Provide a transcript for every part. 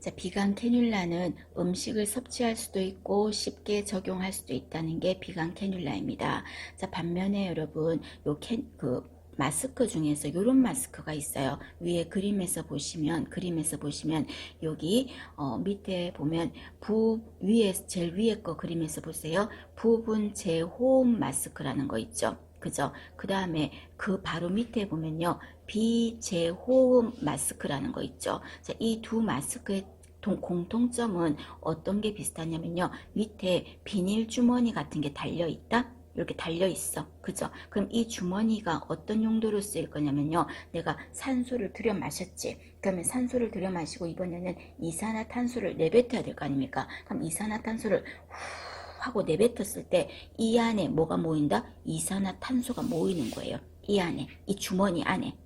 자, 비강 캐뉼라는 음식을 섭취할 수도 있고 쉽게 적용할 수도 있다는 게 비강 캐뉼라입니다. 자, 반면에 여러분 마스크 중에서 이런 마스크가 있어요. 위에 그림에서 보시면 여기 밑에 보면 위에 제일 위에 거 그림에서 보세요. 부분 재호흡 마스크라는 거 있죠. 그죠? 그 다음에 그 바로 밑에 보면요. 비재호흡 마스크라는 거 있죠. 자, 이 두 마스크의 공통점은 어떤 게 비슷하냐면요. 밑에 비닐 주머니 같은 게 달려 있다. 이렇게 달려 있어. 그죠? 그럼 이 주머니가 어떤 용도로 쓰일 거냐면요. 내가 산소를 들여 마셨지. 그러면 산소를 들여 마시고 이번에는 이산화탄소를 내뱉어야 될 거 아닙니까? 그럼 이산화탄소를 하고 내뱉었을 때 이 안에 뭐가 모인다? 이산화탄소가 모이는 거예요. 이 안에, 이 주머니 안에.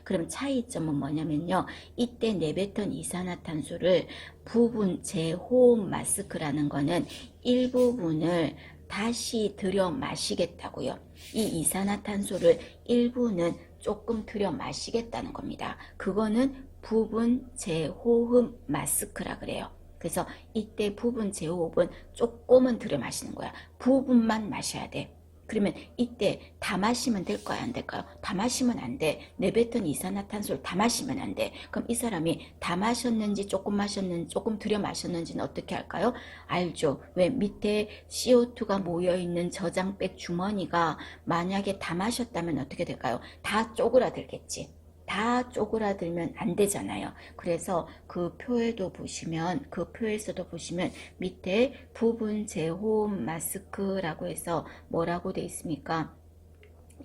그럼 차이점은 뭐냐면요. 이때 내뱉은 이산화탄소를 부분 재호흡 마스크라는 거는 일부분을 다시 들여 마시겠다고요. 이 이산화탄소를 일부는 조금 들여 마시겠다는 겁니다. 그거는 부분 재호흡 마스크라 그래요. 그래서 이때 부분 재호흡은 조금은 들여 마시는 거야. 부분만 마셔야 돼. 그러면 이때 다 마시면 될까요? 안 될까요? 다 마시면 안 돼. 내뱉은 이산화탄소를 다 마시면 안 돼. 그럼 이 사람이 다 마셨는지 조금 마셨는지 조금 들여 마셨는지는 어떻게 할까요? 알죠. 왜 밑에 CO2가 모여있는 저장백 주머니가 만약에 다 마셨다면 어떻게 될까요? 다 쪼그라들겠지. 다 쪼그라들면 안 되잖아요. 그래서 그 표에도 보시면, 그 표에서도 보시면 밑에 부분 재호흡 마스크라고 해서 뭐라고 돼 있습니까?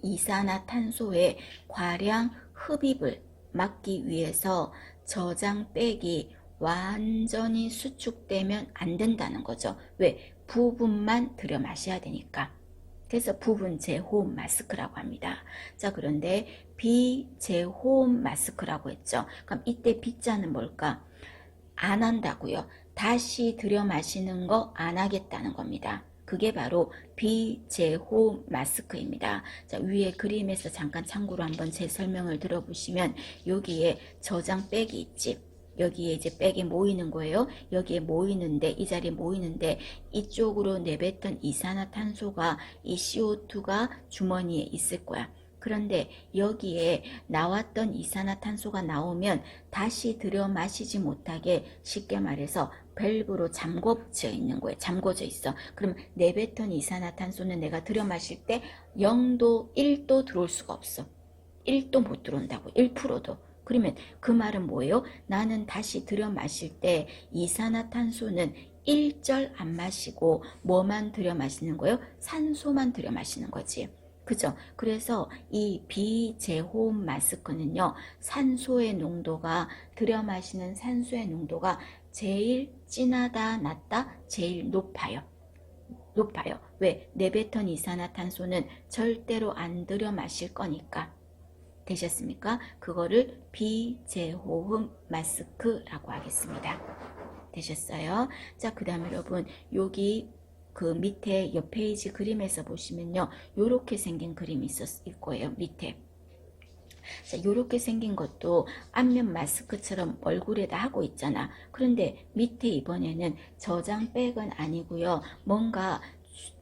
이산화탄소의 과량 흡입을 막기 위해서 저장백이 완전히 수축되면 안 된다는 거죠. 왜? 부분만 들여 마셔야 되니까. 그래서 부분 재호흡 마스크라고 합니다. 자, 그런데 비재호흡 마스크라고 했죠. 그럼 이때 비자는 뭘까? 안 한다고요. 다시 들여 마시는 거 안 하겠다는 겁니다. 그게 바로 비재호흡 마스크입니다. 자, 위에 그림에서 잠깐 참고로 한번 제 설명을 들어보시면 여기에 저장백이 있지. 여기에 이제 백이 모이는 거예요. 여기에 모이는데, 이 자리에 모이는데 이쪽으로 내뱉은 이산화탄소가, 이 CO2가 주머니에 있을 거야. 그런데 여기에 나왔던 이산화탄소가 나오면 다시 들여 마시지 못하게, 쉽게 말해서 밸브로 잠궈져 있는 거예요. 잠궈져 있어. 그럼 내뱉은 이산화탄소는 내가 들여 마실 때 0도, 1도 들어올 수가 없어. 1도 못 들어온다고. 1%도. 그러면 그 말은 뭐예요? 나는 다시 들여 마실 때 이산화탄소는 1절 안 마시고 뭐만 들여 마시는 거예요? 산소만 들여 마시는 거지. 그죠? 그래서 이 비재호흡 마스크는요, 산소의 농도가, 들여 마시는 산소의 농도가 제일 진하다, 낮다? 제일 높아요. 왜? 내뱉은 이산화탄소는 절대로 안 들여 마실 거니까. 되셨습니까? 그거를 비재호흡 마스크라고 하겠습니다. 되셨어요? 자, 그 다음에 여러분, 여기 그 밑에 옆 페이지 그림에서 보시면요, 요렇게 생긴 그림이 있을 거예요. 밑에. 자, 요렇게 생긴 것도 안면 마스크처럼 얼굴에다 하고 있잖아. 그런데 밑에 이번에는 저장백은 아니고요, 뭔가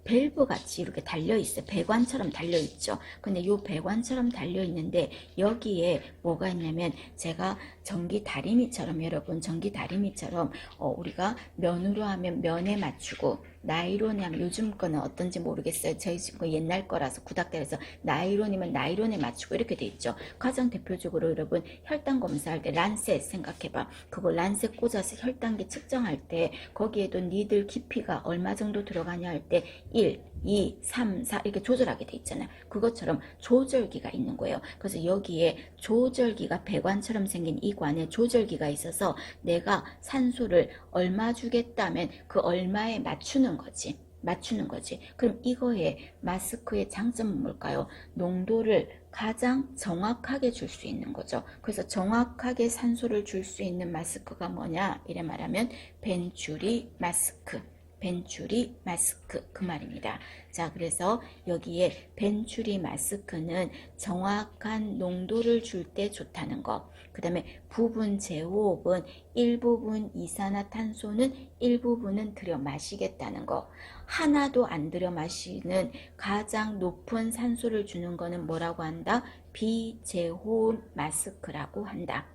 밸브 같이 이렇게 달려있어요. 배관처럼 달려있죠. 근데 요 배관처럼 달려있는데 여기에 뭐가 있냐면, 제가 전기 다리미처럼, 여러분 전기 다리미처럼 우리가 면으로 하면 면에 맞추고, 나이론에 하면, 요즘 거는 어떤지 모르겠어요. 저희 집 거 옛날 거라서 구닥다리에서 나이론이면 나이론에 맞추고 이렇게 돼 있죠. 가장 대표적으로 여러분 혈당 검사할 때 란셋 생각해봐. 그거 란셋 꽂아서 혈당계 측정할 때 거기에도 니들 깊이가 얼마 정도 들어가냐 할 때 1, 2, 3, 4 이렇게 조절하게 돼 있잖아요. 그것처럼 조절기가 있는 거예요. 그래서 여기에 조절기가, 배관처럼 생긴 이 관에 조절기가 있어서 내가 산소를 얼마 주겠다면 그 얼마에 맞추는 거지. 그럼 이거의 마스크의 장점은 뭘까요? 농도를 가장 정확하게 줄 수 있는 거죠. 그래서 정확하게 산소를 줄 수 있는 마스크가 뭐냐? 이래 말하면 벤츄리 마스크. 벤츄리 마스크 그 말입니다. 자, 그래서 여기에 벤츄리 마스크는 정확한 농도를 줄 때 좋다는 거. 그 다음에 부분 제호흡은 일부분 이산화탄소는 일부분은 들여 마시겠다는 거. 하나도 안 들여 마시는 가장 높은 산소를 주는 거는 뭐라고 한다? 비제호흡 마스크라고 한다.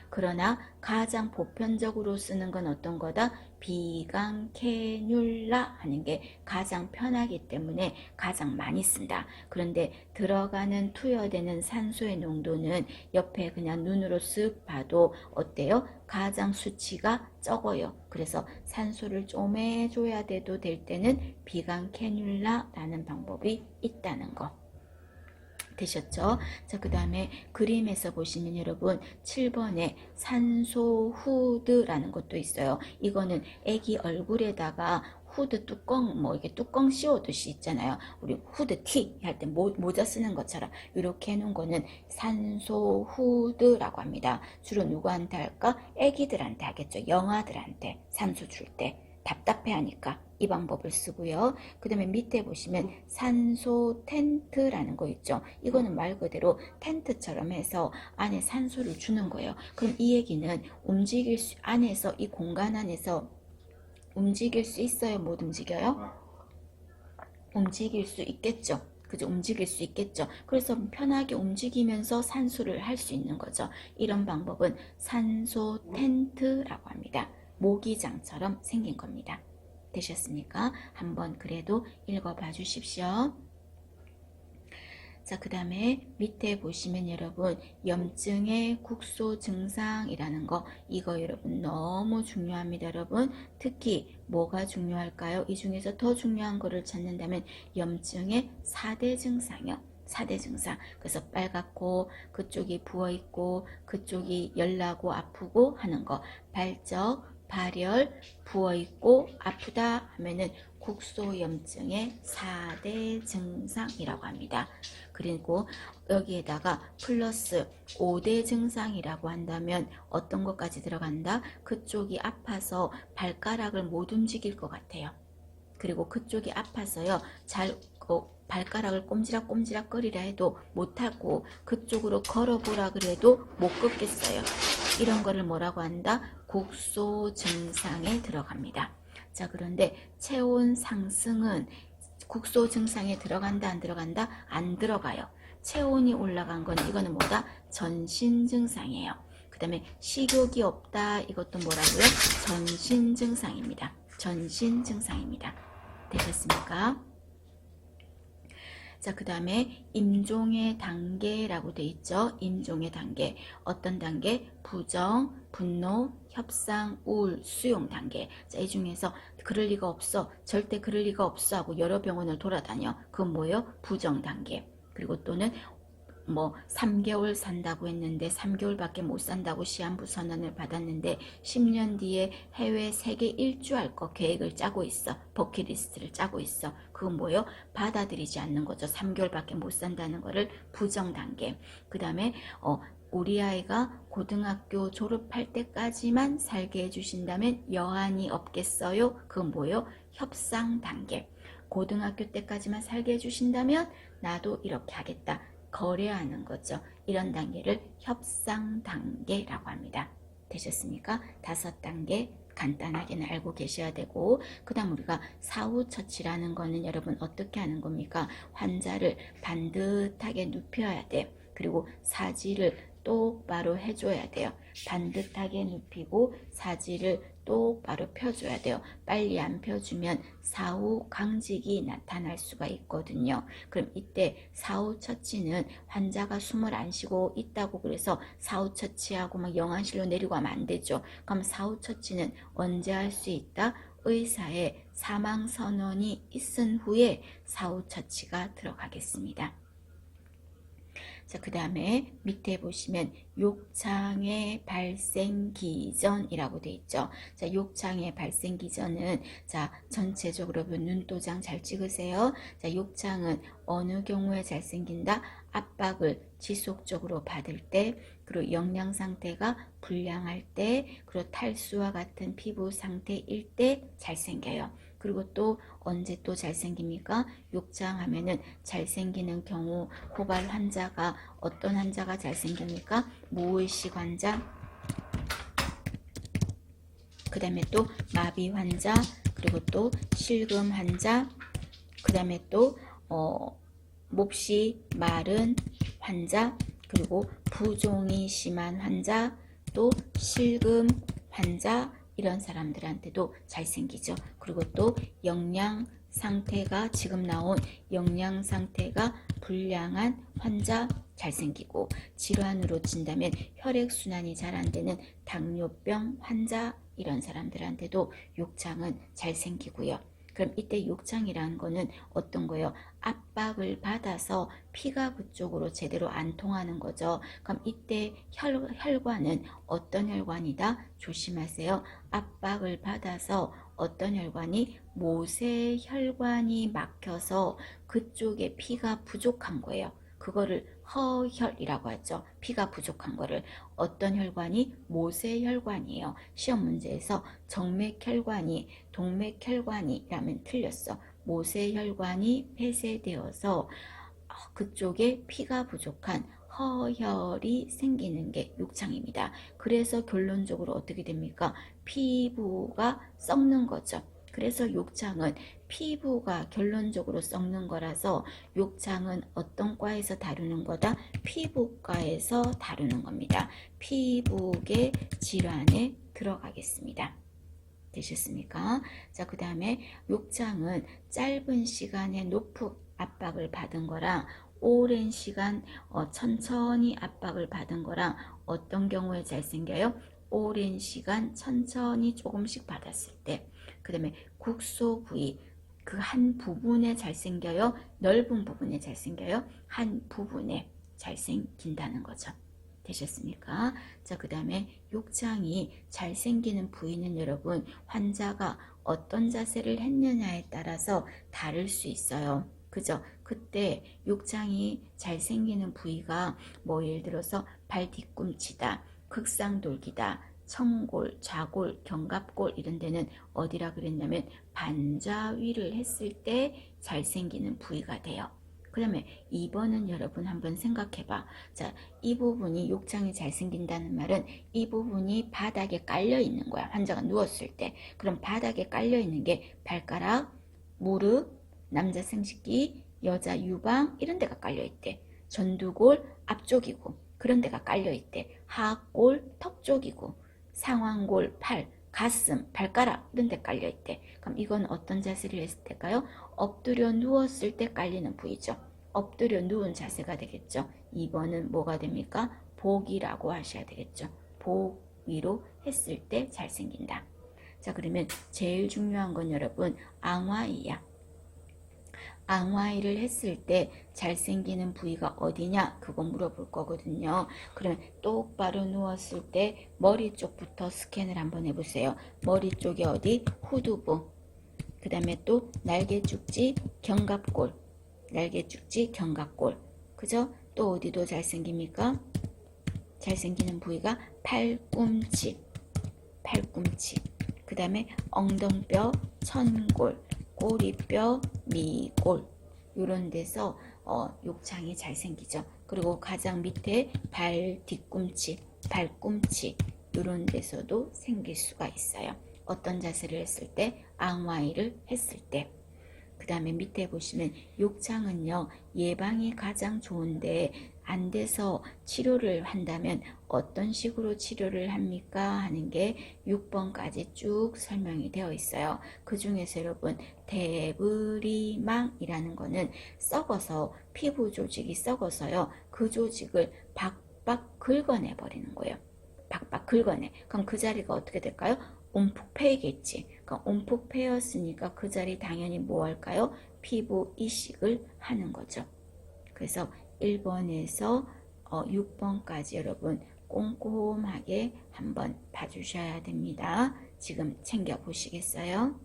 그러나 가장 보편적으로 쓰는 건 어떤 거다? 비강 캐뉼라 하는 게 가장 편하기 때문에 가장 많이 쓴다. 그런데 들어가는 투여되는 산소의 농도는 옆에 그냥 눈으로 쓱 봐도 어때요? 가장 수치가 적어요. 그래서 산소를 좀 해줘야 돼도 될 때는 비강 캐뉼라라는 방법이 있다는 거. 되셨죠? 자, 그 다음에 그림에서 보시면 여러분 7번에 산소 후드라는 것도 있어요. 이거는 애기 얼굴에다가 후드 뚜껑 뭐 이게 뚜껑 씌워듯이 있잖아요. 우리 후드티 할 때 모자 쓰는 것처럼 이렇게 해놓은 거는 산소 후드라고 합니다. 주로 누구한테 할까? 애기들한테 하겠죠. 영아들한테 산소 줄 때. 답답해 하니까 이 방법을 쓰고요. 그 다음에 밑에 보시면 산소 텐트라는 거 있죠. 이거는 말 그대로 텐트처럼 해서 안에 산소를 주는 거예요. 그럼 이 얘기는 안에서 이 공간 안에서 움직일 수 있어요? 못 움직여요? 움직일 수 있겠죠. 그죠? 움직일 수 있겠죠. 그래서 편하게 움직이면서 산소를 할 수 있는 거죠. 이런 방법은 산소 텐트라고 합니다. 모기장처럼 생긴 겁니다. 되셨습니까? 한번 그래도 읽어봐 주십시오. 자, 그 다음에 밑에 보시면 여러분 염증의 국소 증상이라는 거 이거 여러분 너무 중요합니다. 여러분 특히 뭐가 중요할까요? 이 중에서 더 중요한 거를 찾는다면 염증의 4대 증상이요. 4대 증상. 그래서 빨갛고 그쪽이 부어있고 그쪽이 열나고 아프고 하는 거. 발적, 발열, 부어있고 아프다 하면은 국소염증의 4대 증상이라고 합니다. 그리고 여기에다가 플러스 5대 증상이라고 한다면 어떤 것까지 들어간다? 그쪽이 아파서 발가락을 못 움직일 것 같아요. 그리고 그쪽이 아파서요. 발가락을 꼼지락꼼지락 거리라 해도 못하고 그쪽으로 걸어보라 그래도 못 걷겠어요. 이런 거를 뭐라고 한다? 국소 증상에 들어갑니다. 자, 그런데 체온 상승은 국소 증상에 들어간다 안 들어간다? 안 들어가요. 체온이 올라간 건 이거는 뭐다? 전신 증상이에요. 그 다음에 식욕이 없다 이것도 뭐라고요? 전신 증상입니다. 전신 증상입니다. 되셨습니까? 자, 그 다음에 임종의 단계라고 돼 있죠. 임종의 단계. 어떤 단계? 부정, 분노, 협상, 우울, 수용 단계. 자, 이 중에서 그럴 리가 없어. 절대 그럴 리가 없어 하고 여러 병원을 돌아다녀. 그건 뭐예요? 부정 단계. 그리고 또는 뭐 3개월 산다고 했는데 3개월밖에 못 산다고 시한부 선언을 받았는데 10년 뒤에 해외 세계 일주할 거 계획을 짜고 있어. 버킷리스트를 짜고 있어. 그건 뭐예요? 받아들이지 않는 거죠. 3개월밖에 못 산다는 거를 부정 단계. 그 다음에 우리 아이가 고등학교 졸업할 때까지만 살게 해주신다면 여한이 없겠어요? 그건 뭐예요? 협상 단계. 고등학교 때까지만 살게 해주신다면 나도 이렇게 하겠다. 거래하는 거죠. 이런 단계를 협상 단계라고 합니다. 되셨습니까? 5단계 간단하게는 알고 계셔야 되고 그 다음 우리가 사후처치라는 거는 여러분 어떻게 하는 겁니까? 환자를 반듯하게 눕혀야 돼. 그리고 사지를 똑바로 해줘야 돼요. 반듯하게 눕히고 사지를 똑바로 펴줘야 돼요. 빨리 안 펴주면 사후 강직이 나타날 수가 있거든요. 그럼 이때 사후 처치는 환자가 숨을 안 쉬고 있다고 그래서 사후 처치하고 막 영안실로 내리고 하면 안 되죠. 그럼 사후 처치는 언제 할 수 있다? 의사의 사망 선언이 있은 후에 사후 처치가 들어가겠습니다. 자, 그 다음에 밑에 보시면 욕창의 발생 기전이라고 돼 있죠. 자, 욕창의 발생 기전은 자, 전체적으로 눈도장 잘 찍으세요. 자, 욕창은 어느 경우에 잘 생긴다? 압박을 지속적으로 받을 때, 그리고 영양 상태가 불량할 때, 그리고 탈수와 같은 피부 상태일 때 잘 생겨요. 그리고 또 언제 또 잘생깁니까? 욕장 하면은 잘생기는 경우 고발 환자가 어떤 환자가 잘생깁니까? 무의식 환자, 그 다음에 또 마비 환자, 그리고 또 실금 환자, 그 다음에 또 몹시 마른 환자, 그리고 부종이 심한 환자, 또 실금 환자, 이런 사람들한테도 잘생기죠. 그리고 또 영양 상태가 지금 나온 영양 상태가 불량한 환자 잘생기고, 질환으로 친다면 혈액순환이 잘 안 되는 당뇨병 환자, 이런 사람들한테도 욕창은 잘생기고요. 그럼 이때 욕창이라는 거는 어떤 거예요? 압박을 받아서 피가 그쪽으로 제대로 안 통하는 거죠. 그럼 이때 혈관은 어떤 혈관이다? 조심하세요. 압박을 받아서 어떤 혈관이? 모세혈관이 막혀서 그쪽에 피가 부족한 거예요. 그거를 허혈이라고 하죠. 피가 부족한 거를. 어떤 혈관이? 모세혈관이에요. 시험 문제에서 정맥혈관이 동맥혈관이라면 틀렸어. 모세혈관이 폐쇄되어서 그쪽에 피가 부족한 허혈이 생기는 게 욕창입니다. 그래서 결론적으로 어떻게 됩니까? 피부가 썩는 거죠. 그래서 욕창은 피부가 결론적으로 썩는 거라서 욕창은 어떤 과에서 다루는 거다? 피부과에서 다루는 겁니다. 피부계 질환에 들어가겠습니다. 되셨습니까? 자, 그 다음에 욕창은 짧은 시간에 높은 압박을 받은 거랑 오랜 시간 천천히 압박을 받은 거랑 어떤 경우에 잘 생겨요? 오랜 시간 천천히 조금씩 받았을 때. 그 다음에 국소 부위, 그 한 부분에 잘 생겨요? 넓은 부분에 잘 생겨요? 한 부분에 잘 생긴다는 거죠. 되셨습니까? 자, 그 다음에 욕창이 잘 생기는 부위는 여러분 환자가 어떤 자세를 했느냐에 따라서 다를 수 있어요. 그죠? 그때 욕창이 잘 생기는 부위가 뭐 예를 들어서 발 뒤꿈치다, 극상돌기다, 청골, 좌골, 견갑골 이런 데는 어디라 그랬냐면 반자위를 했을 때 잘 생기는 부위가 돼요. 그 다음에 2번은 여러분 한번 생각해봐. 자, 이 부분이 욕창이 잘 생긴다는 말은 이 부분이 바닥에 깔려 있는 거야. 환자가 누웠을 때. 그럼 바닥에 깔려 있는 게 발가락, 무릎, 남자 생식기, 여자 유방 이런 데가 깔려 있대. 전두골 앞쪽이고 그런 데가 깔려 있대. 하악골 턱 쪽이고 상완골 팔, 가슴, 발가락 이런 데 깔려 있대. 그럼 이건 어떤 자세를 했을 때일까요? 엎드려 누웠을 때 깔리는 부위죠. 엎드려 누운 자세가 되겠죠. 2번은 뭐가 됩니까? 복이라고 하셔야 되겠죠. 복 위로 했을 때 잘 생긴다. 자, 그러면 제일 중요한 건 여러분 앙화이야. 앙화이를 했을 때 잘생기는 부위가 어디냐? 그거 물어볼 거거든요. 그러면 똑바로 누웠을 때 머리 쪽부터 스캔을 한번 해보세요. 머리 쪽이 어디? 후두부. 그 다음에 또 날개죽지, 견갑골. 날개죽지, 견갑골. 그죠? 또 어디도 잘생깁니까? 잘생기는 부위가 팔꿈치. 팔꿈치. 그 다음에 엉덩뼈, 천골. 꼬리뼈, 미골 이런 데서 욕창이 잘 생기죠. 그리고 가장 밑에 발 뒤꿈치, 발꿈치 이런 데서도 생길 수가 있어요. 어떤 자세를 했을 때? 앙와이를 했을 때. 그 다음에 밑에 보시면 욕창은요 예방이 가장 좋은데 안 돼서 치료를 한다면 어떤 식으로 치료를 합니까? 하는 게 6번까지 쭉 설명이 되어 있어요. 그 중에서 여러분 데브리망이라는 거는 썩어서 피부 조직이 썩어서요 그 조직을 박박 긁어내 버리는 거예요. 박박 긁어내. 그럼 그 자리가 어떻게 될까요? 온폭 패이겠지. 그러니까 온폭 패였으니까 그 자리 당연히 뭐 할까요? 피부 이식을 하는 거죠. 그래서 1번에서 6번까지 여러분 꼼꼼하게 한번 봐주셔야 됩니다. 지금 챙겨 보시겠어요?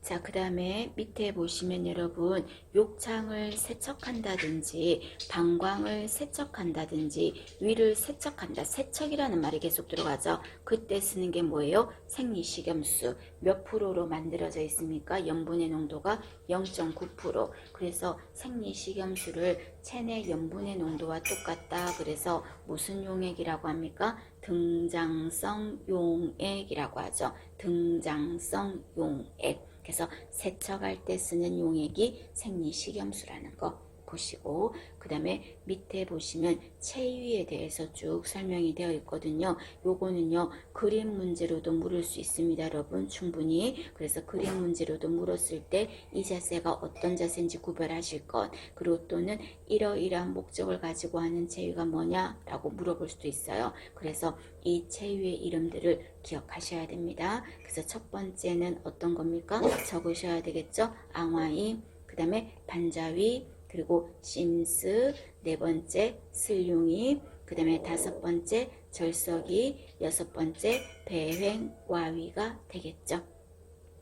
자, 그 다음에 밑에 보시면 여러분 욕창을 세척한다든지 방광을 세척한다든지 위를 세척한다. 세척이라는 말이 계속 들어가죠. 그때 쓰는 게 뭐예요? 생리식염수. 몇 프로로 만들어져 있습니까? 염분의 농도가 0.9%. 그래서 생리식염수를 체내 염분의 농도와 똑같다. 그래서 무슨 용액이라고 합니까? 등장성 용액이라고 하죠. 등장성 용액. 그래서 세척할 때 쓰는 용액이 생리식염수라는 거 보시고, 그 다음에 밑에 보시면 체위에 대해서 쭉 설명이 되어 있거든요. 요거는요 그림 문제로도 물을 수 있습니다 여러분, 충분히. 그래서 그림 문제로도 물었을 때 이 자세가 어떤 자세인지 구별하실 것, 그리고 또는 이러이러한 목적을 가지고 하는 체위가 뭐냐 라고 물어볼 수도 있어요. 그래서 이 체위의 이름들을 기억하셔야 됩니다. 그래서 첫 번째는 어떤 겁니까? 적으셔야 되겠죠. 앙화이, 그 다음에 반자위, 그리고 심스, 네 번째 슬융이, 그 다음에 다섯 번째 절석이, 여섯 번째 배횡와위가 되겠죠.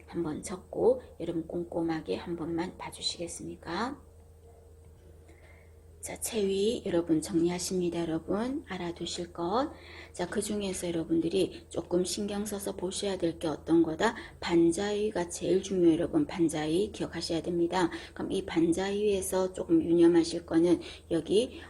한번 적고 여러분 꼼꼼하게 한 번만 봐주시겠습니까? 자, 체위 여러분 정리하십니다. 여러분 알아두실 것. 자, 그 중에서 여러분들이 조금 신경 써서 보셔야 될 게 어떤 거다? 반자위가 제일 중요해요. 여러분 반자위 기억하셔야 됩니다. 그럼 이 반자위에서 조금 유념하실 거는 여기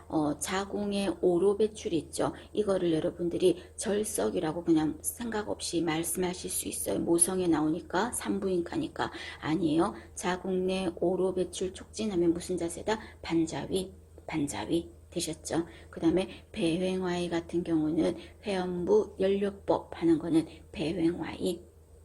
자궁의 오로 배출 있죠. 이거를 여러분들이 절석이라고 그냥 생각 없이 말씀하실 수 있어요. 모성에 나오니까 산부인과니까. 아니에요. 자궁 내 오로 배출 촉진하면 무슨 자세다? 반자위. 반자위 되셨죠? 그 다음에 배횡와이 같은 경우는 회원부 연료법 하는 거는 배횡와이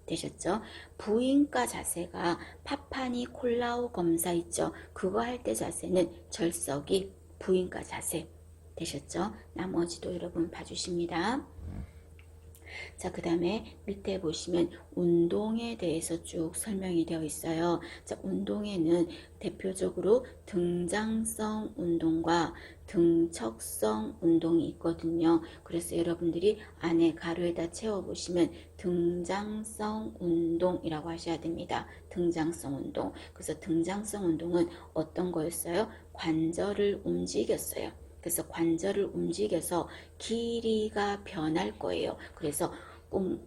되셨죠? 부인과 자세가 파파니 콜라우 검사 있죠? 그거 할 때 자세는 절석이 부인과 자세 되셨죠? 나머지도 여러분 봐주십니다. 자, 그 다음에 밑에 보시면 운동에 대해서 쭉 설명이 되어 있어요. 자, 운동에는 대표적으로 등장성 운동과 등척성 운동이 있거든요. 그래서 여러분들이 안에 가로에다 채워보시면 등장성 운동이라고 하셔야 됩니다. 등장성 운동. 그래서 등장성 운동은 어떤 거였어요? 관절을 움직였어요. 그래서 관절을 움직여서 길이가 변할 거예요. 그래서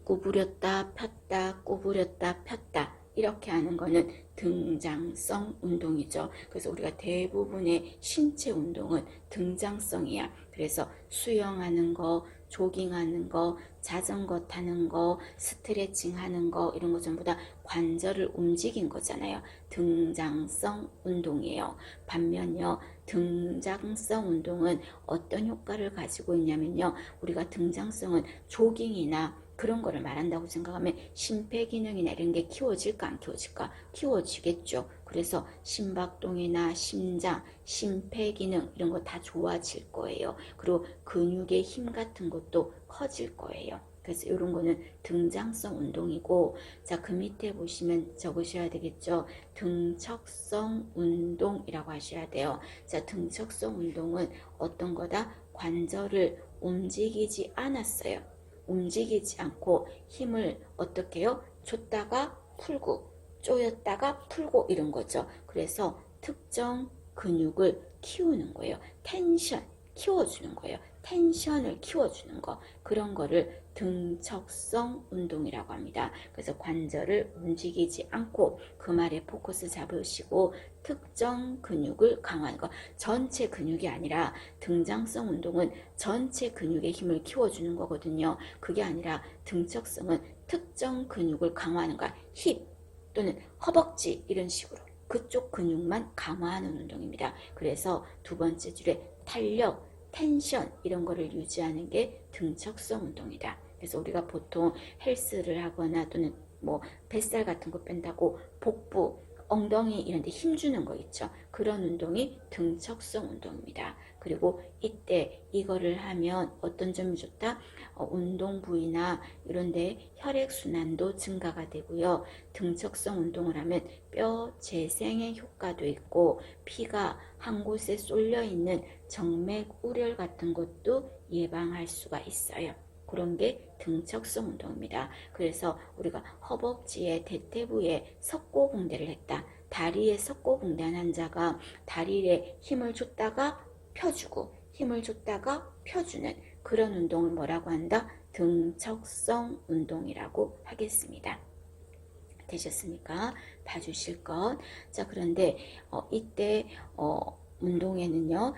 구부렸다 폈다 구부렸다 폈다 이렇게 하는 거는 등장성 운동이죠. 그래서 우리가 대부분의 신체 운동은 등장성이야. 그래서 수영하는 거, 조깅하는 거, 자전거 타는 거, 스트레칭 하는 거 이런 거 전부 다 관절을 움직인 거잖아요. 등장성 운동이에요. 반면요 등장성 운동은 어떤 효과를 가지고 있냐면요, 우리가 등장성은 조깅이나 그런 거를 말한다고 생각하면 심폐기능이나 이런 게 키워질까 안 키워질까? 키워지겠죠. 그래서 심박동이나 심장, 심폐기능 이런 거 다 좋아질 거예요. 그리고 근육의 힘 같은 것도 커질 거예요. 그래서 이런 거는 등장성 운동이고, 자, 그 밑에 보시면 적으셔야 되겠죠. 등척성 운동이라고 하셔야 돼요. 자, 등척성 운동은 어떤 거다? 관절을 움직이지 않았어요. 움직이지 않고 힘을 어떻게 해요? 줬다가 풀고 조였다가 풀고 이런 거죠. 그래서 특정 근육을 키우는 거예요. 텐션 키워주는 거예요. 텐션을 키워주는 거, 그런 거를 등척성 운동이라고 합니다. 그래서 관절을 움직이지 않고 그 말에 포커스 잡으시고 특정 근육을 강화하는 거, 전체 근육이 아니라 등장성 운동은 전체 근육의 힘을 키워주는 거거든요. 그게 아니라 등척성은 특정 근육을 강화하는 거야. 힙 또는 허벅지 이런 식으로 그쪽 근육만 강화하는 운동입니다. 그래서 두 번째 줄에 탄력, 텐션 이런 거를 유지하는 게 등척성 운동이다. 그래서 우리가 보통 헬스를 하거나 또는 뭐 뱃살 같은 거 뺀다고 복부, 엉덩이 이런 데 힘주는 거 있죠. 그런 운동이 등척성 운동입니다. 그리고 이때 이거를 하면 어떤 점이 좋다? 운동 부위나 이런 데 혈액순환도 증가가 되고요. 등척성 운동을 하면 뼈 재생의 효과도 있고 피가 한 곳에 쏠려 있는 정맥 우렬 같은 것도 예방할 수가 있어요. 그런 게 등척성 운동입니다. 그래서 우리가 허벅지에 대퇴부에 석고붕대를 했다. 다리에 석고붕대한 환자가 다리에 힘을 줬다가 펴주고 힘을 줬다가 펴주는 그런 운동을 뭐라고 한다? 등척성 운동이라고 하겠습니다. 되셨습니까? 봐주실 것. 자, 그런데 이때 운동에는요,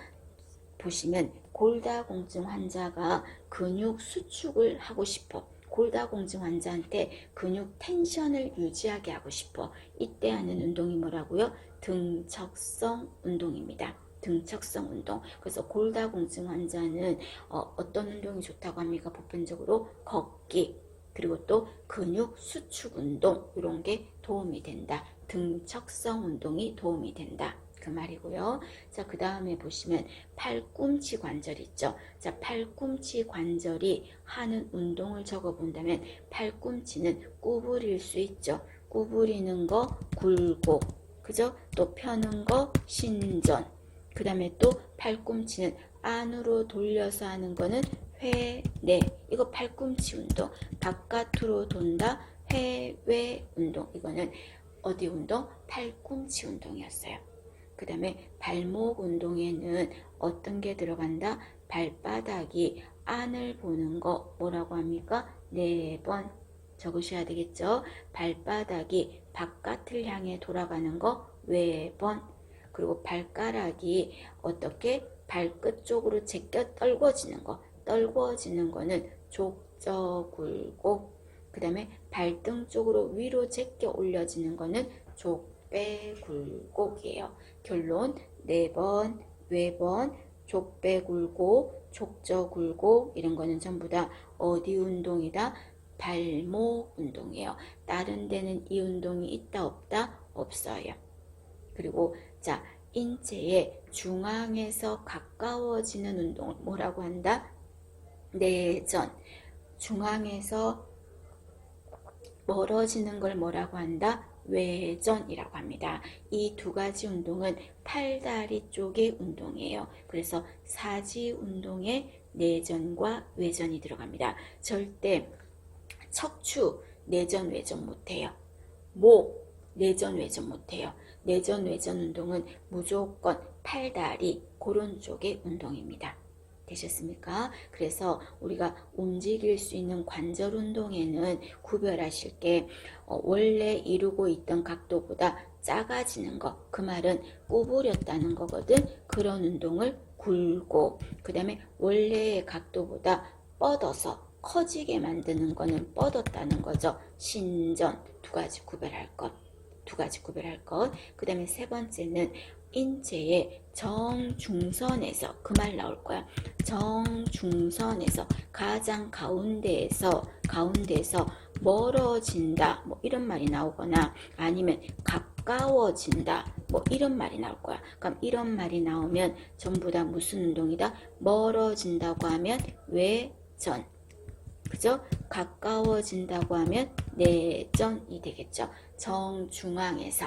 보시면 골다공증 환자가 근육 수축을 하고 싶어. 골다공증 환자한테 근육 텐션을 유지하게 하고 싶어. 이때 하는 운동이 뭐라고요? 등척성 운동입니다. 등척성 운동. 그래서 골다공증 환자는 어떤 운동이 좋다고 합니까? 보편적으로 걷기, 그리고 또 근육 수축 운동, 이런 게 도움이 된다. 등척성 운동이 도움이 된다. 그 말이고요. 자, 그 다음에 보시면 팔꿈치 관절 있죠. 자, 팔꿈치 관절이 하는 운동을 적어 본다면 팔꿈치는 구부릴 수 있죠. 구부리는 거 굴곡, 그죠? 또 펴는 거 신전. 그 다음에 또 팔꿈치는 안으로 돌려서 하는 거는 회내. 이거 팔꿈치 운동. 바깥으로 돈다. 회외 운동. 이거는 어디 운동? 팔꿈치 운동이었어요. 그 다음에 발목 운동에는 어떤 게 들어간다? 발바닥이 안을 보는 거 뭐라고 합니까? 4번 적으셔야 되겠죠? 발바닥이 바깥을 향해 돌아가는 거 외번. 그리고 발가락이 어떻게 발끝 쪽으로 제껴 떨궈지는 거. 떨궈지는 거는 족저굴곡. 그 다음에 발등 쪽으로 위로 제껴 올려지는 거는 족배굴곡이에요. 결론 4번, 외번, 족배굴곡, 족저굴곡 이런 거는 전부 다 어디 운동이다? 발목 운동이에요. 다른 데는 이 운동이 있다 없다? 없어요. 그리고 자, 인체의 중앙에서 가까워지는 운동을 뭐라고 한다? 내전. 중앙에서 멀어지는 걸 뭐라고 한다? 외전이라고 합니다. 이 두 가지 운동은 팔다리 쪽의 운동이에요. 그래서 사지 운동에 내전과 외전이 들어갑니다. 절대 척추 내전 외전 못해요. 목 내전 외전 못해요. 내전 외전 운동은 무조건 팔다리 그런 쪽의 운동입니다. 되셨습니까? 그래서 우리가 움직일 수 있는 관절 운동에는 구별하실 게 원래 이루고 있던 각도보다 작아지는 거, 그 말은 구부렸다는 거거든. 그런 운동을 굴고, 그 다음에 원래의 각도보다 뻗어서 커지게 만드는 거는 뻗었다는 거죠. 신전. 두 가지 구별할 것. 그 다음에 세 번째는 인체의 정중선에서, 그 말 나올 거야. 정중선에서 가장 가운데에서 멀어진다, 뭐 이런 말이 나오거나 아니면 가까워진다, 뭐 이런 말이 나올 거야. 그럼 이런 말이 나오면 전부 다 무슨 운동이다? 멀어진다고 하면 외전, 그죠? 가까워진다고 하면 내전이 되겠죠. 정중앙에서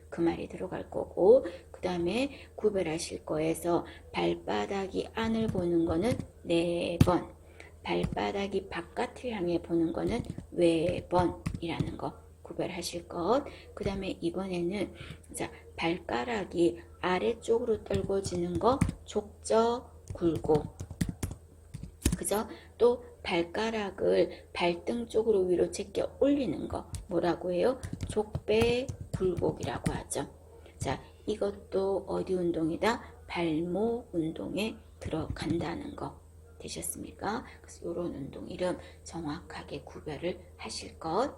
그 말이 들어갈 거고, 그 다음에 구별하실 거에서 발바닥이 안을 보는 거는 4번, 발바닥이 바깥을 향해 보는 거는 외번이라는 거 구별하실 것. 그 다음에 이번에는 자, 발가락이 아래쪽으로 떨궈지는 거 족저굴곡, 그죠? 또 발가락을 발등 쪽으로 위로 제껴 올리는 거 뭐라고 해요? 족배굴곡이라고 하죠. 자, 이것도 어디 운동이다? 발목 운동에 들어간다는 거. 되셨습니까? 그래서 이런 운동 이름 정확하게 구별을 하실 것.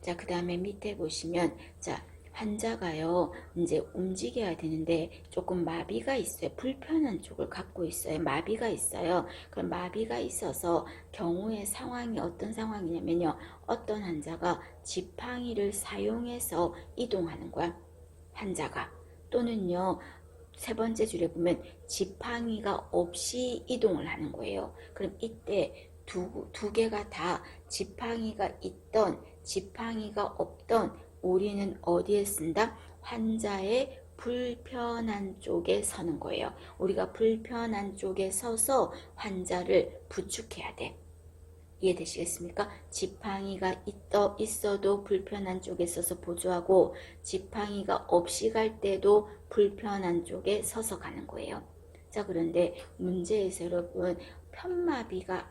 자, 그 다음에 밑에 보시면 자, 환자가요 이제 움직여야 되는데 조금 마비가 있어요. 불편한 쪽을 갖고 있어요. 마비가 있어요. 그럼 마비가 있어서 경우의 상황이 어떤 상황이냐면요, 어떤 환자가 지팡이를 사용해서 이동하는 거야. 환자가. 또는요, 세 번째 줄에 보면 지팡이가 없이 이동을 하는 거예요. 그럼 이때 두 개가 다 지팡이가 있던 지팡이가 없던 우리는 어디에 쓴다? 환자의 불편한 쪽에 서는 거예요. 우리가 불편한 쪽에 서서 환자를 부축해야 돼. 이해되시겠습니까? 지팡이가 있어도 불편한 쪽에 서서 보조하고 지팡이가 없이 갈 때도 불편한 쪽에 서서 가는 거예요. 자, 그런데 문제에서 여러분 편마비가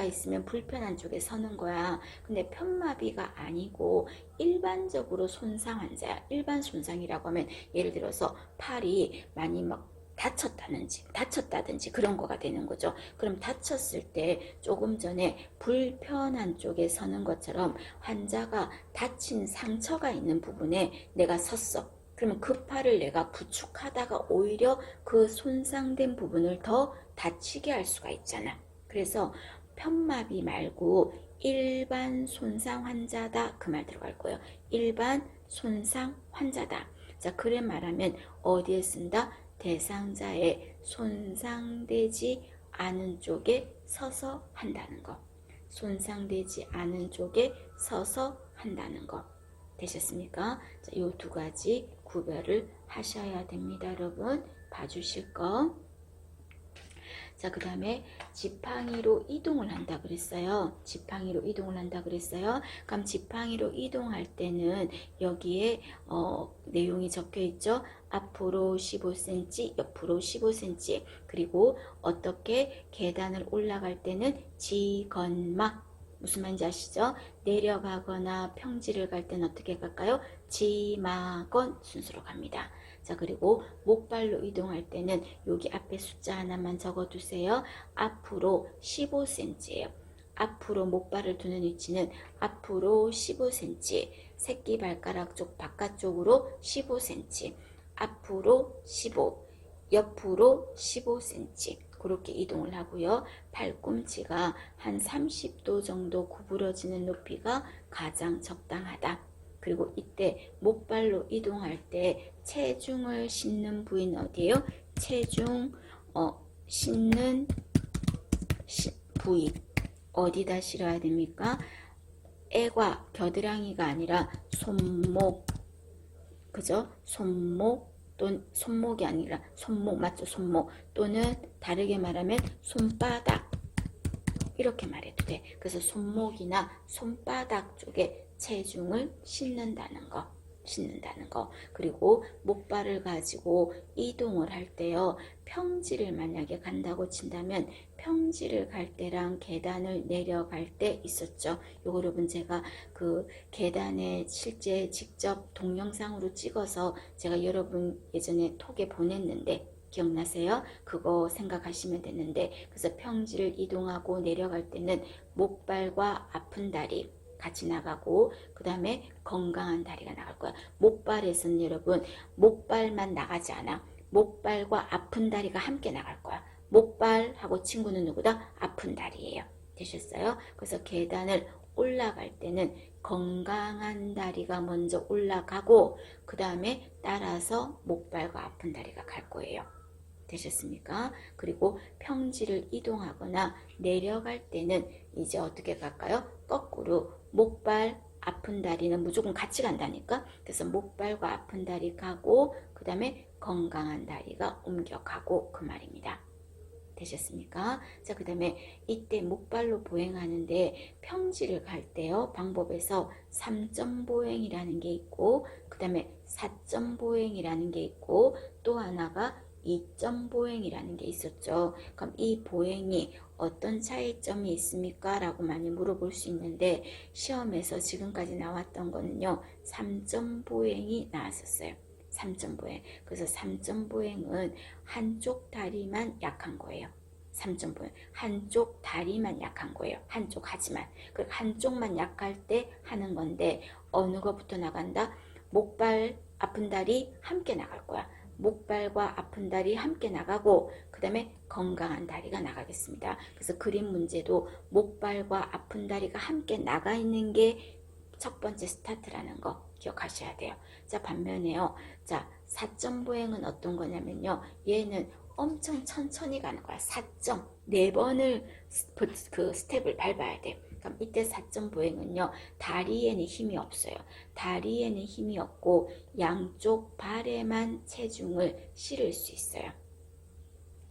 있으면 불편한 쪽에 서는 거야. 근데 편마비가 아니고 일반적으로 손상 환자야. 일반 손상이라고 하면 예를 들어서 팔이 많이 막 다쳤다든지 그런 거가 되는 거죠. 그럼 다쳤을 때 조금 전에 불편한 쪽에 서는 것처럼 환자가 다친 상처가 있는 부분에 내가 섰어. 그러면 그 팔을 내가 부축하다가 오히려 그 손상된 부분을 더 다치게 할 수가 있잖아. 그래서 편마비 말고 일반 손상 환자다 그 말 들어갈 거예요. 일반 손상 환자다. 자, 그래 말하면 어디에 쓴다? 대상자의 손상되지 않은 쪽에 서서 한다는 거. 손상되지 않은 쪽에 서서 한다는 거. 되셨습니까? 자, 이 두 가지 구별을 하셔야 됩니다. 여러분 봐주실 거. 자, 그 다음에 지팡이로 이동을 한다 그랬어요. 지팡이로 이동을 한다 그랬어요. 그럼 지팡이로 이동할 때는 여기에 내용이 적혀 있죠. 앞으로 15cm, 옆으로 15cm. 그리고 어떻게 계단을 올라갈 때는 지건막. 무슨 말인지 아시죠? 내려가거나 평지를 갈 때는 어떻게 갈까요? 지마건 순서로 갑니다. 자, 그리고 목발로 이동할 때는 여기 앞에 숫자 하나만 적어두세요. 앞으로 15cm예요. 앞으로 목발을 두는 위치는 앞으로 15cm, 새끼발가락 쪽 바깥쪽으로 15cm, 앞으로 15, 옆으로 15cm 그렇게 이동을 하고요. 팔꿈치가 한 30도 정도 구부러지는 높이가 가장 적당하다. 그리고 이때 목발로 이동할 때 체중을 싣는 부위는 어디예요? 체중 싣는 부위 어디다 실어야 됩니까? 애과 겨드랑이가 아니라 손목, 그죠? 손목 또는 손목이 아니라 손목 맞죠? 손목 또는 다르게 말하면 손바닥 이렇게 말해도 돼. 그래서 손목이나 손바닥 쪽에 체중을 싣는다는 거. 그리고 목발을 가지고 이동을 할 때요. 평지를 만약에 간다고 친다면 평지를 갈 때랑 계단을 내려갈 때 있었죠. 요거 여러분 제가 그 계단에 실제 직접 동영상으로 찍어서 제가 여러분 예전에 톡에 보냈는데 기억나세요? 그거 생각하시면 되는데 그래서 평지를 이동하고 내려갈 때는 목발과 아픈 다리 같이 나가고 그 다음에 건강한 다리가 나갈 거야. 목발에서는 여러분 목발만 나가지 않아. 목발과 아픈 다리가 함께 나갈 거야. 목발하고 친구는 누구다? 아픈 다리예요. 되셨어요? 그래서 계단을 올라갈 때는 건강한 다리가 먼저 올라가고 그 다음에 따라서 목발과 아픈 다리가 갈 거예요. 되셨습니까? 그리고 평지를 이동하거나 내려갈 때는 이제 어떻게 갈까요? 거꾸로 목발, 아픈 다리는 무조건 같이 간다니까. 그래서 목발과 아픈 다리 가고 그 다음에 건강한 다리가 옮겨가고 그 말입니다. 되셨습니까? 자, 그 다음에 이때 목발로 보행하는데 평지를 갈 때요. 방법에서 3점 보행이라는 게 있고 그 다음에 4점 보행이라는 게 있고 또 하나가 2점 보행이라는 게 있었죠. 그럼 이 보행이 어떤 차이점이 있습니까? 라고 많이 물어볼 수 있는데 시험에서 지금까지 나왔던 거는요. 3점 보행이 나왔었어요. 3점 보행. 그래서 3점 보행은 한쪽 다리만 약한 거예요. 3점 보행. 한쪽 다리만 약한 거예요. 한쪽 하지만. 그 한쪽만 약할 때 하는 건데 어느 거부터 나간다? 목발, 아픈 다리 함께 나갈 거야. 목발과 아픈 다리 함께 나가고 그 다음에 건강한 다리가 나가겠습니다. 그래서 그림 문제도 목발과 아픈 다리가 함께 나가 있는 게 첫 번째 스타트라는 거 기억하셔야 돼요. 자, 반면에요. 자, 4점 보행은 어떤 거냐면요. 얘는 엄청 천천히 가는 거야. 4점. 4번을 그 스텝을 밟아야 돼. 그럼 이때 사점 보행은요, 다리에는 힘이 없어요. 다리에는 힘이 없고 양쪽 발에만 체중을 실을 수 있어요.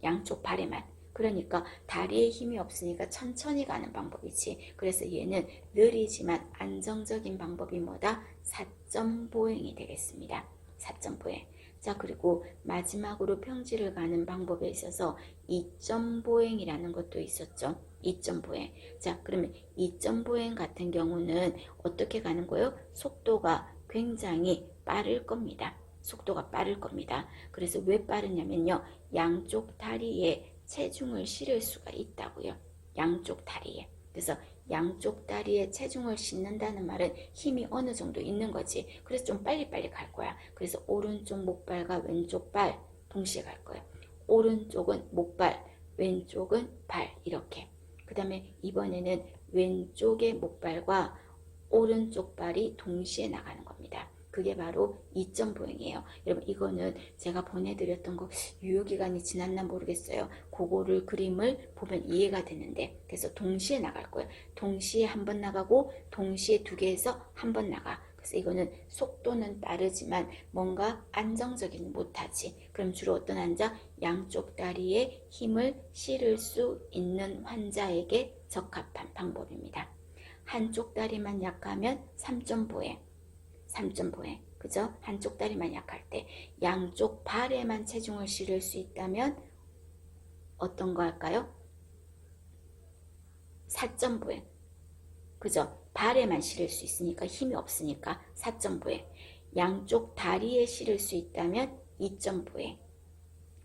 양쪽 발에만. 그러니까 다리에 힘이 없으니까 천천히 가는 방법이지. 그래서 얘는 느리지만 안정적인 방법이 뭐다? 사점 보행이 되겠습니다. 사점 보행. 자, 그리고 마지막으로 평지를 가는 방법에 있어서 이점 보행이라는 것도 있었죠. 이점 보행. 자, 그러면 이점 보행 같은 경우는 어떻게 가는 거예요? 속도가 굉장히 빠를 겁니다. 속도가 빠를 겁니다. 그래서 왜 빠르냐면요, 양쪽 다리에 체중을 실을 수가 있다고요. 양쪽 다리에. 그래서 양쪽 다리에 체중을 싣는다는 말은 힘이 어느 정도 있는 거지. 그래서 좀 빨리빨리 갈 거야. 그래서 오른쪽 목발과 왼쪽 발 동시에 갈 거예요. 오른쪽은 목발, 왼쪽은 발, 이렇게. 그 다음에 이번에는 왼쪽의 목발과 오른쪽 발이 동시에 나가는 겁니다. 그게 바로 이점 보행이에요. 여러분, 이거는 제가 보내드렸던 거 유효기간이 지났나 모르겠어요. 그거를 그림을 보면 이해가 되는데, 그래서 동시에 나갈 거예요. 동시에 한 번 나가고 동시에 두 개에서 한 번 나가. 그래서 이거는 속도는 빠르지만 뭔가 안정적이지 못하지. 그럼 주로 어떤 환자? 양쪽 다리에 힘을 실을 수 있는 환자에게 적합한 방법입니다. 한쪽 다리만 약하면 3점 보행. 3점 보행. 그죠? 한쪽 다리만 약할 때. 양쪽 발에만 체중을 실을 수 있다면 어떤 거 할까요? 4점 보행. 그죠? 발에만 실을 수 있으니까 힘이 없으니까 4점 보행. 양쪽 다리에 실을 수 있다면 2점 보행.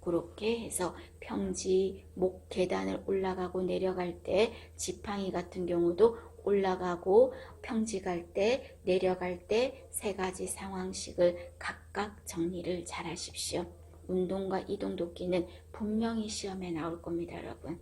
그렇게 해서 평지, 목 계단을 올라가고 내려갈 때, 지팡이 같은 경우도 올라가고 평지 갈 때, 내려갈 때 세 가지 상황씩을 각각 정리를 잘 하십시오. 운동과 이동 돕기는 분명히 시험에 나올 겁니다, 여러분.